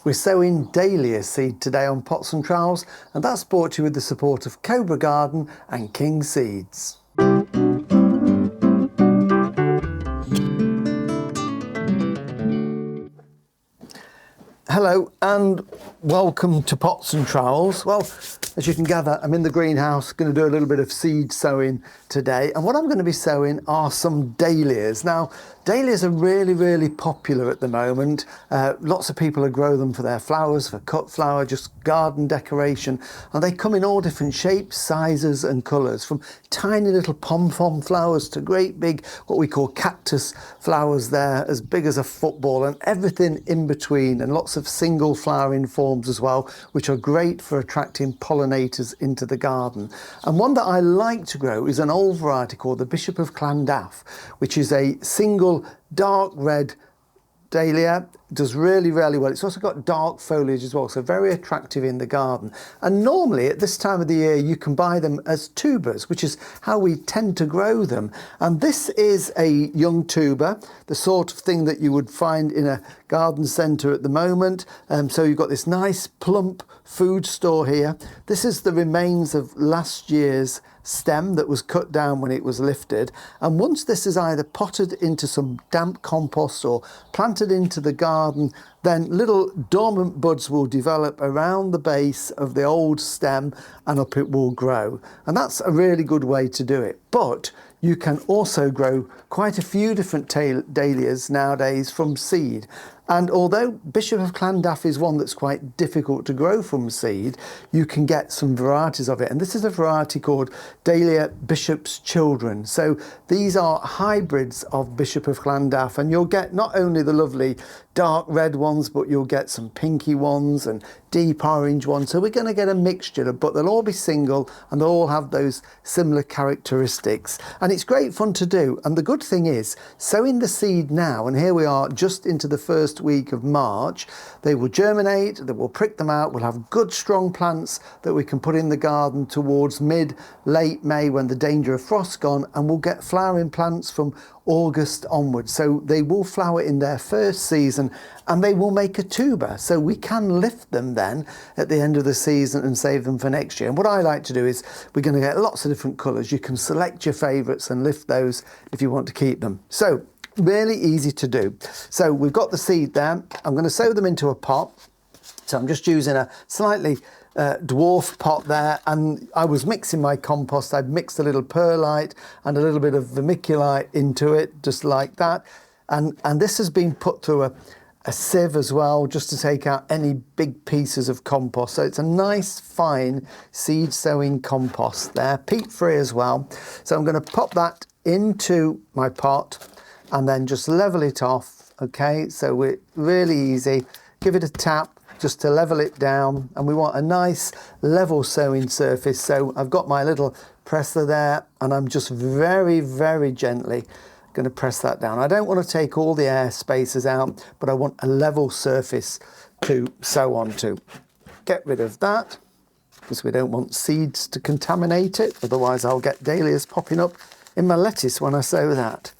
We're sowing Dahlia seed today on pots and trowels, and that's brought to you with the support of Cobra Garden and King Seeds. Hello and welcome to Pots and Trowels. Well, as you can gather, I'm in the greenhouse, going to do a little bit of seed sowing today. And what I'm going to be sowing are some dahlias. Now, dahlias are really popular at the moment. Lots of people grow them for their flowers, for cut flower, just garden decoration. And they come in all different shapes, sizes and colours, from tiny little pom-pom flowers to great big, what we call cactus flowers there, as big as a football, and everything in between, and lots of single flowering forms as well, which are great for attracting pollinators into the garden. And one that I like to grow is an old variety called the Bishop of Llandaff, which is a single dark red dahlia. Does really well. It's also got dark foliage as well, so very attractive in the garden. And normally at this time of the year you can buy them as tubers, which is how we tend to grow them. And this is a young tuber, the sort of thing that you would find in a garden centre at the moment. So you've got this nice plump food store here. This is the remains of last year's stem that was cut down when it was lifted, and once this is either potted into some damp compost or planted into the garden, then little dormant buds will develop around the base of the old stem and up it will grow. And that's a really good way to do it. But you can also grow quite a few different dahlias nowadays from seed. And although Bishop of Llandaff is one that's quite difficult to grow from seed, you can get some varieties of it. And this is a variety called Dahlia Bishop's Children. So these are hybrids of Bishop of Llandaff, and you'll get not only the lovely dark red ones, but you'll get some pinky ones and deep orange ones. So we're going to get a mixture, but they'll all be single and they'll all have those similar characteristics. And it's great fun to do. And the good thing is, sowing the seed now, and here we are just into the first week of March, they will germinate, they will prick them out, we'll have good strong plants that we can put in the garden towards late May when the danger of frost's gone, and we'll get flowering plants from August onwards. So they will flower in their first season and they will make a tuber, so we can lift them then at the end of the season and save them for next year. And what I like to do is, we're going to get lots of different colours. You can select your favourites and lift those if you want to keep them. So really easy to do. So we've got the seed there. I'm going to sow them into a pot. So I'm just using a slightly dwarf pot there, and I was mixing my compost. I'd mixed a little perlite and a little bit of vermiculite into it, just like that. And this has been put through a sieve as well, just to take out any big pieces of compost. So it's a nice fine seed sowing compost there, peat free as well. So I'm going to pop that into my pot and then just level it off. Okay, so we're really easy. Give it a tap just to level it down, and we want a nice level sowing surface. So I've got my little presser there, and I'm just very gently going to press that down. I don't want to take all the air spaces out, but I want a level surface to sow onto. Get rid of that, because we don't want seeds to contaminate it, otherwise I'll get dahlias popping up in my lettuce when I sow that.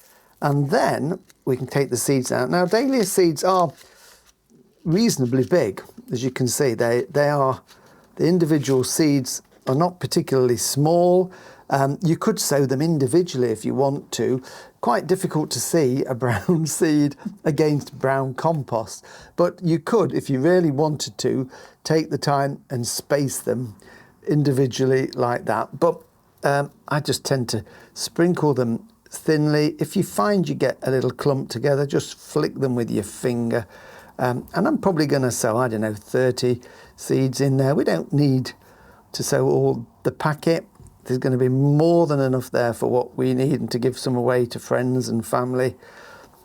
And then we can take the seeds out. Now, dahlia seeds are reasonably big, as you can see. The individual seeds are not particularly small. You could sow them individually if you want to. Quite difficult to see a brown seed against brown compost, but you could, if you really wanted to, take the time and space them individually like that. But I just tend to sprinkle them thinly. If you find you get a little clump together, just flick them with your finger. And I'm probably going to sow, I don't know, 30 seeds in there. We don't need to sow all the packet. There's going to be more than enough there for what we need, and to give some away to friends and family,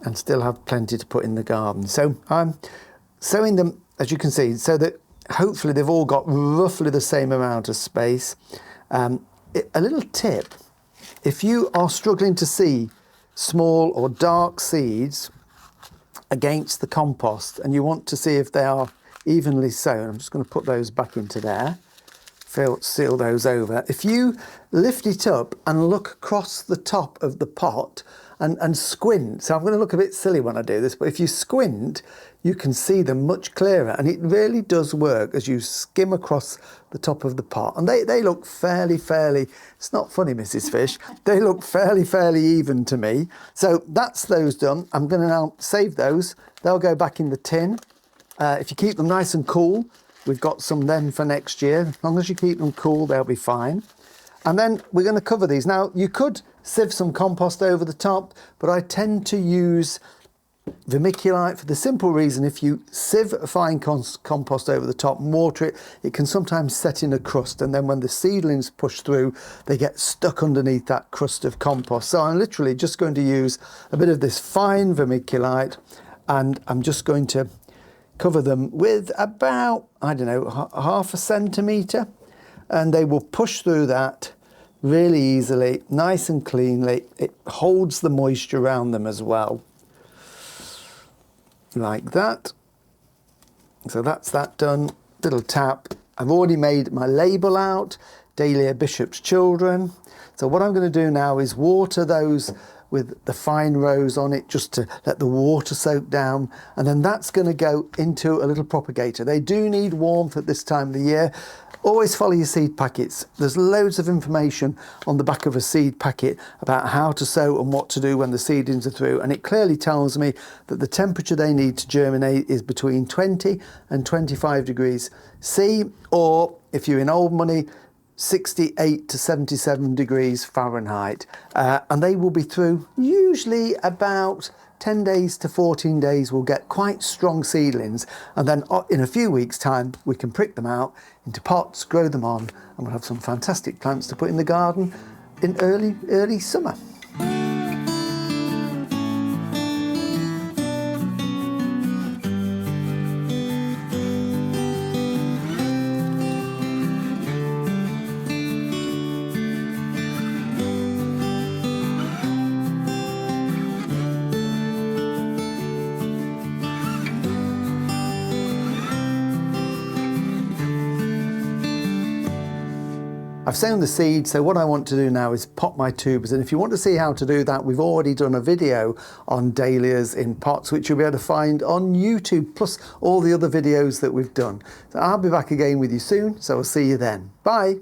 and still have plenty to put in the garden. So I'm sowing them, as you can see, so that hopefully they've all got roughly the same amount of space. A little tip: if you are struggling to see small or dark seeds against the compost and you want to see if they are evenly sown, I'm just going to put those back into there. seal those over. If you lift it up and look across the top of the pot and squint, so I'm going to look a bit silly when I do this, but if you squint, you can see them much clearer, and it really does work as you skim across the top of the pot. And they look fairly, it's not funny, Mrs. Fish, they look fairly even to me. So that's those done. I'm going to now save those. They'll go back in the tin. If you keep them nice and cool, we've got some then for next year. As long as you keep them cool, they'll be fine. And then we're going to cover these. Now, you could sieve some compost over the top, but I tend to use vermiculite for the simple reason if you sieve fine compost over the top and water it, it can sometimes set in a crust, and then when the seedlings push through, they get stuck underneath that crust of compost. So I'm literally just going to use a bit of this fine vermiculite, and I'm just going to cover them with about, I don't know, half a centimetre, and they will push through that really easily, nice and cleanly. It holds the moisture around them as well, like that. So that's that done. Little tap. I've already made my label out, Dahlia Bishop's Children. So what I'm going to do now is water those with the fine rose on it, just to let the water soak down, and then that's going to go into a little propagator. They do need warmth at this time of the year. Always follow your seed packets. There's loads of information on the back of a seed packet about how to sow and what to do when the seedlings are through, and it clearly tells me that the temperature they need to germinate is between 20 and 25 degrees C, or if you're in old money, 68 to 77 degrees Fahrenheit, and they will be through usually about 10 days to 14 days. We'll get quite strong seedlings, and then in a few weeks time we can prick them out into pots, grow them on, and we'll have some fantastic plants to put in the garden in early summer. I've sown the seed, so what I want to do now is pot my tubers, and if you want to see how to do that, we've already done a video on dahlias in pots, which you'll be able to find on YouTube, plus all the other videos that we've done. So I'll be back again with you soon, so I'll see you then. Bye.